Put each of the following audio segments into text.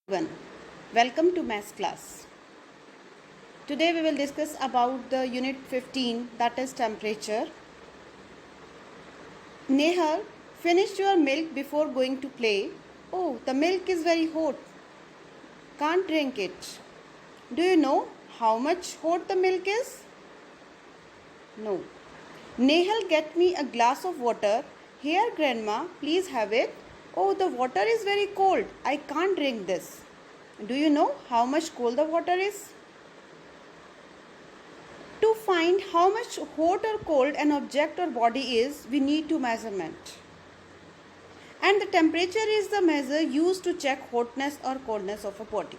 Everyone, welcome to maths class. Today we will discuss about the unit 15, that is temperature. Nehal, finished your milk before going to play. Oh, the milk is very hot. Can't drink it. Do you know how much hot the milk is? No. Nehal, get me a glass of water. Here, grandma, please have it. Oh, the water is very cold. I can't drink this. Do you know how much cold the water is? To find how much hot or cold an object or body is, we need to measurement. And the temperature is the measure used to check hotness or coldness of a body.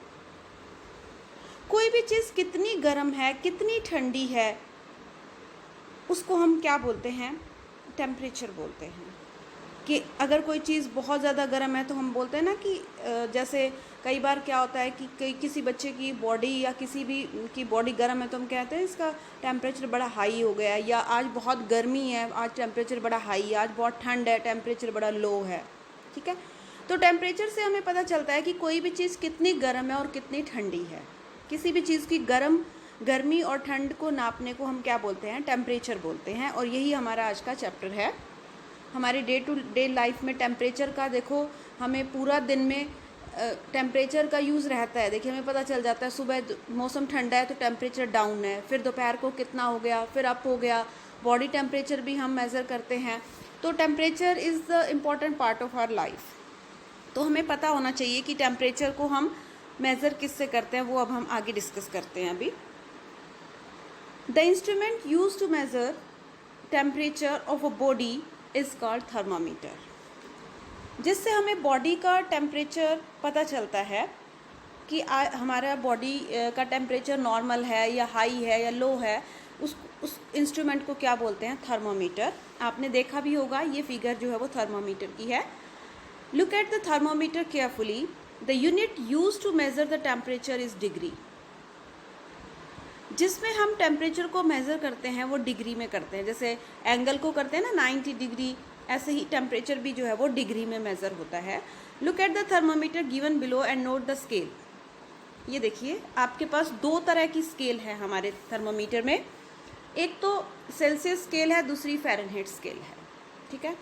कोई भी चीज़ कितनी गर्म है, कितनी ठंडी है, उसको हम क्या बोलते हैं? टेम्परेचर बोलते हैं. कि अगर कोई चीज़ बहुत ज़्यादा गर्म है तो हम बोलते हैं ना कि जैसे कई बार क्या होता है कि किसी बच्चे की बॉडी या किसी भी की बॉडी गर्म है तो हम कहते हैं इसका टेम्परेचर बड़ा हाई हो गया है, या आज बहुत गर्मी है, आज टेम्परेचर बड़ा हाई है, आज बहुत ठंड है, टेम्परेचर बड़ा लो है. ठीक है, तो टेम्परेचर से हमें पता चलता है कि कोई भी चीज़ कितनी गर्म है और कितनी ठंडी है. किसी भी चीज़ की गर्मी और ठंड को नापने को हम क्या बोलते हैं? टेम्परेचर बोलते हैं. और यही हमारा आज का चैप्टर है. हमारे डे टू डे लाइफ में टेम्परेचर का देखो, हमें पूरा दिन में टेम्परेचर का यूज़ रहता है. देखिए हमें पता चल जाता है सुबह मौसम ठंडा है तो टेम्परेचर डाउन है, फिर दोपहर को कितना हो गया, फिर अप हो गया. बॉडी टेम्परेचर भी हम मेज़र करते हैं. तो temperature is the important part of our life. तो हमें पता होना चाहिए कि टेम्परेचर को हम मेज़र किससे करते हैं, वो अब हम आगे डिस्कस करते हैं. अभी the instrument use to measure temperature of a body is called thermometer. जिससे हमें बॉडी का टेम्परेचर पता चलता है कि हमारा बॉडी का टेम्परेचर नॉर्मल है या हाई है या लो है. उस इंस्ट्रूमेंट को क्या बोलते हैं? थर्मामीटर. आपने देखा भी होगा, ये फिगर जो है वो थर्मामीटर की है. Look at the thermometer carefully. The unit use to measure the temperature is degree. जिसमें हम टेम्परेचर को मेज़र करते हैं वो डिग्री में करते हैं. जैसे एंगल को करते हैं ना 90 डिग्री, ऐसे ही टेम्परेचर भी जो है वो डिग्री में मेज़र होता है. Look at the thermometer given below and note the scale. ये देखिए आपके पास दो तरह की स्केल है हमारे थर्मामीटर में. एक तो सेल्सियस स्केल है, दूसरी फ़ारेनहाइट स्केल है. ठीक है,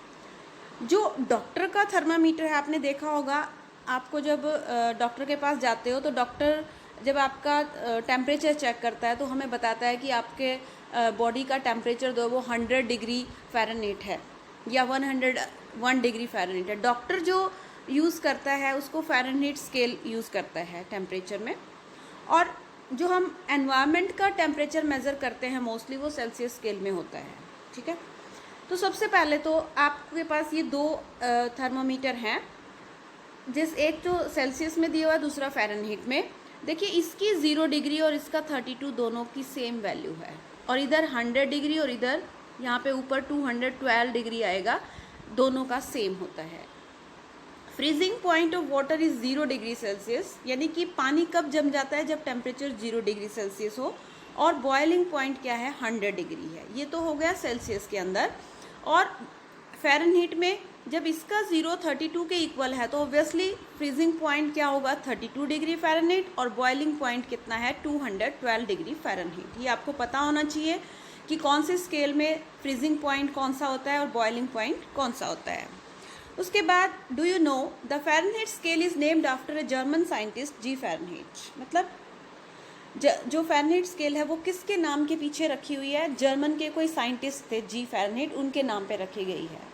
जो डॉक्टर का थर्मामीटर है, आपने देखा होगा, आपको जब डॉक्टर के पास जाते हो तो डॉक्टर जब आपका टेम्परेचर चेक करता है तो हमें बताता है कि आपके बॉडी का टेम्परेचर जो वो 100 डिग्री फ़ारेनहाइट है या 101 डिग्री फ़ारेनहाइट है. डॉक्टर जो यूज़ करता है उसको फ़ारेनहाइट स्केल यूज़ करता है टेम्परेचर में. और जो हम एनवायरनमेंट का टेम्परेचर मेज़र करते हैं मोस्टली वो सेल्सियस स्केल में होता है. ठीक है, तो सबसे पहले तो आपके पास ये दो थर्मामीटर हैं. एक तो सेल्सियस में दिया हुआ है, दूसरा फ़ारेनहाइट में. देखिए इसकी 0 डिग्री और इसका 32 दोनों की सेम वैल्यू है. और इधर 100 डिग्री और इधर यहाँ पे ऊपर 212 डिग्री आएगा, दोनों का सेम होता है. Freezing point of water is 0 degree Celsius. यानी कि पानी कब जम जाता है? जब टेम्परेचर 0 डिग्री सेल्सियस हो. और बॉइलिंग पॉइंट क्या है? 100 डिग्री है. ये तो हो गया सेल्सियस के अंदर. और फ़ारेनहाइट में जब इसका 32 के इक्वल है तो ऑब्वियसली फ्रीजिंग पॉइंट क्या होगा? 32 डिग्री फ़ारेनहाइट. और बॉइलिंग पॉइंट कितना है? 212 डिग्री फ़ारेनहाइट. ये आपको पता होना चाहिए कि कौन से स्केल में फ्रीजिंग पॉइंट कौन सा होता है और बॉइलिंग पॉइंट कौन सा होता है. उसके बाद do you know the Fahrenheit scale is named after a German scientist G Fahrenheit. मतलब जो फ़ारेनहाइट स्केल है वो किसके नाम के पीछे रखी हुई है? जर्मन के कोई साइंटिस्ट थे जी फ़ारेनहाइट, उनके नाम पे रखी गई है.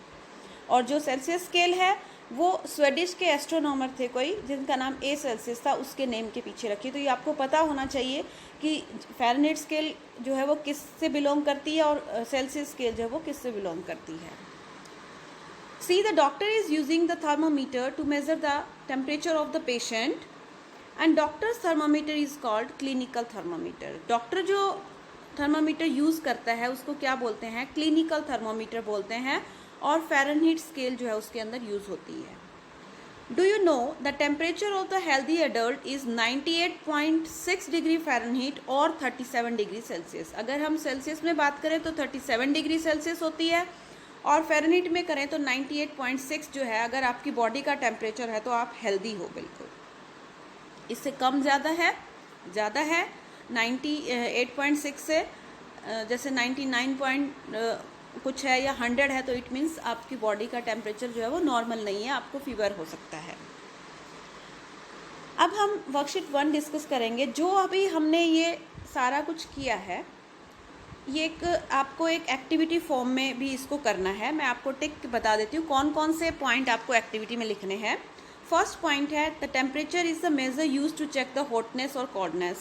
और जो सेल्सियस स्केल है वो स्वीडिश के एस्ट्रोनॉमर थे कोई, जिनका नाम ए सेल्सियस था, उसके नेम के पीछे रखी. तो ये आपको पता होना चाहिए कि फ़ारेनहाइट स्केल जो है वो किस से बिलोंग करती है और सेल्सियस स्केल जो है वो किस से बिलोंग करती है. See the doctor is using the thermometer to measure the temperature of the patient and doctor's thermometer is called clinical thermometer. Doctor जो थर्मामीटर यूज़ करता है उसको क्या बोलते हैं? क्लिनिकल थर्मामीटर बोलते हैं. और फ़ारेनहाइट स्केल जो है उसके अंदर यूज़ होती है. Do you know the temperature of the healthy adult is 98.6 degree Fahrenheit और 37 डिग्री सेल्सियस. अगर हम सेल्सियस में बात करें तो 37 डिग्री सेल्सियस होती है, और फ़ारेनहाइट में करें तो 98.6 जो है. अगर आपकी बॉडी का टेम्परेचर है तो आप हेल्दी हो बिल्कुल. इससे कम ज़्यादा है 98.6 से, जैसे 99 कुछ है या 100 है, तो इट मीन्स आपकी बॉडी का टेम्परेचर जो है वो नॉर्मल नहीं है, आपको फीवर हो सकता है। अब हम वर्कशीट 1 डिस्कस करेंगे। जो अभी हमने ये सारा कुछ किया है, ये आपको एक एक्टिविटी फॉर्म में भी इसको करना है। मैं आपको टिक बता देती हूँ कौन कौन से पॉइंट आपको एक्टिविटी में लिखने हैं। फर्स्ट पॉइंट है the temperature is the measure use to check the hotness और कोल्डनेस।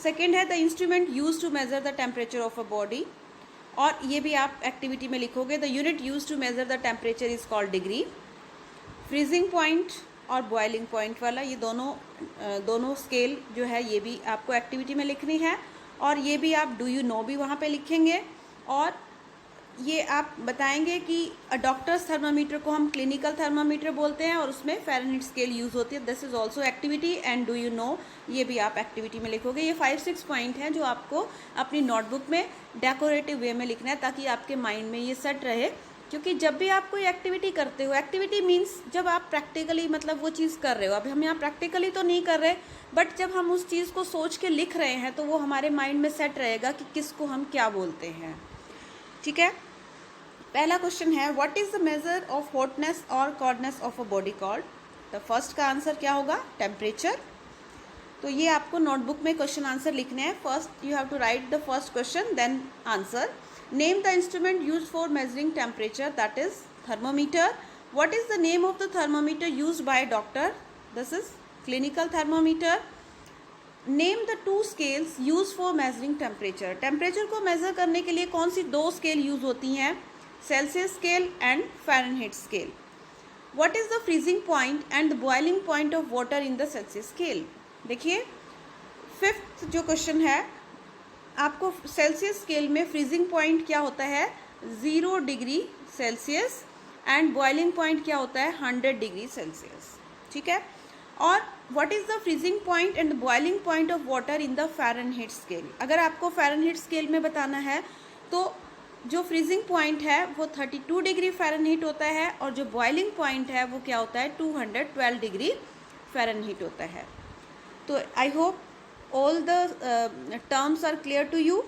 सेकेंड है the instrument use to measure the temperature of a body, और ये भी आप एक्टिविटी में लिखोगे। The unit use to measure the temperature is called degree. Freezing point और boiling point वाला, ये दोनों स्केल जो है ये भी आपको एक्टिविटी में लिखनी है, और ये भी आप डू यू नो भी वहाँ पे लिखेंगे। और ये आप बताएंगे कि डॉक्टर्स थर्मामीटर को हम क्लिनिकल थर्मामीटर बोलते हैं और उसमें फ़ारेनहीट स्केल यूज़ होती है। This is also activity and do you no, ये भी आप एक्टिविटी में लिखोगे। ये 5-6 पॉइंट हैं जो आपको अपनी नोटबुक में डेकोरेटिव वे में लिखना है, ताकि आपके माइंड में ये सेट रहे। क्योंकि जब भी आप कोई एक्टिविटी करते हो, एक्टिविटी मीन्स जब आप प्रैक्टिकली मतलब वो चीज़ कर रहे हो, अभी हम यहाँ प्रैक्टिकली तो नहीं कर रहे, बट जब हम उस चीज़ को सोच के लिख रहे हैं तो वो हमारे माइंड में सेट रहेगा कि किसको हम क्या बोलते हैं। ठीक है, पहला क्वेश्चन है what is the measure of hotness और coldness of a body called. The first का आंसर क्या होगा, टेम्परेचर। तो ये आपको नोटबुक में क्वेश्चन आंसर लिखने हैं। First you have to write the first question then answer. Name the instrument use for measuring temperature, that is thermometer. What is the name of the thermometer use by doctor, this is clinical thermometer. Name the 2 scales use for measuring temperature. Temperature को measure करने के लिए कौन सी 2 scale use होती हैं, Celsius scale and Fahrenheit scale. What is the freezing point and the boiling point of water in the Celsius scale. देखिए 5th जो question है, आपको सेल्सियस स्केल में फ्रीजिंग पॉइंट क्या होता है, 0 degree Celsius, and boiling point क्या होता है, 100 डिग्री सेल्सियस। ठीक है, और what is the freezing point and the boiling point of water in the Fahrenheit scale. अगर आपको फ़ारेनहीट स्केल में बताना है तो जो फ्रीजिंग पॉइंट है वो 32 डिग्री फ़ारेनहीट होता है, और जो बॉइलिंग पॉइंट है वो क्या होता है, 212 डिग्री फ़ारेनहीट होता है। तो I hope all the terms are clear to you,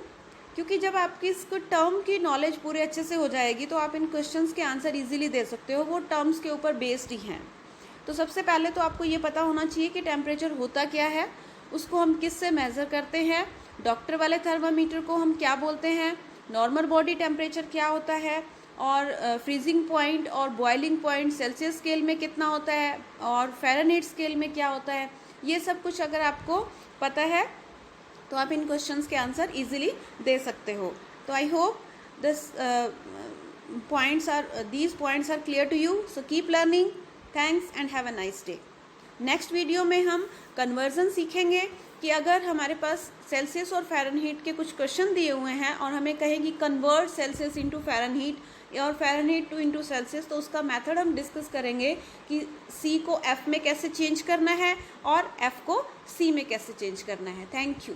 क्योंकि जब आपकी इसको टर्म की नॉलेज पूरे अच्छे से हो जाएगी तो आप इन क्वेश्चंस के आंसर इजीली दे सकते हो, वो टर्म्स के ऊपर बेस्ड ही हैं। तो सबसे पहले तो आपको ये पता होना चाहिए कि टेम्परेचर होता क्या है, उसको हम किस से मेज़र करते हैं, डॉक्टर वाले थर्मामीटर को हम क्या बोलते हैं, नॉर्मल बॉडी टेम्परेचर क्या होता है, और फ्रीजिंग पॉइंट और बॉइलिंग पॉइंट सेल्सियस स्केल में कितना होता है और फ़ारेनहीट स्केल में क्या होता है। ये सब कुछ अगर आपको पता है तो आप इन क्वेश्चंस के आंसर इजीली दे सकते हो। तो I hope this these points are clear to you, so keep learning. Thanks and have a nice day. Next video में हम कन्वर्जन सीखेंगे कि अगर हमारे पास सेल्सियस और फ़ारेनहीट के कुछ क्वेश्चन दिए हुए हैं और हमें कहें कि कन्वर्ट सेल्सियस इंटू फ़ारेनहीट और फ़ारेनहीट टू इंटू सेल्सियस, तो उसका मेथड हम डिस्कस करेंगे कि C को F में कैसे चेंज करना है और F को C में कैसे चेंज करना है। Thank you.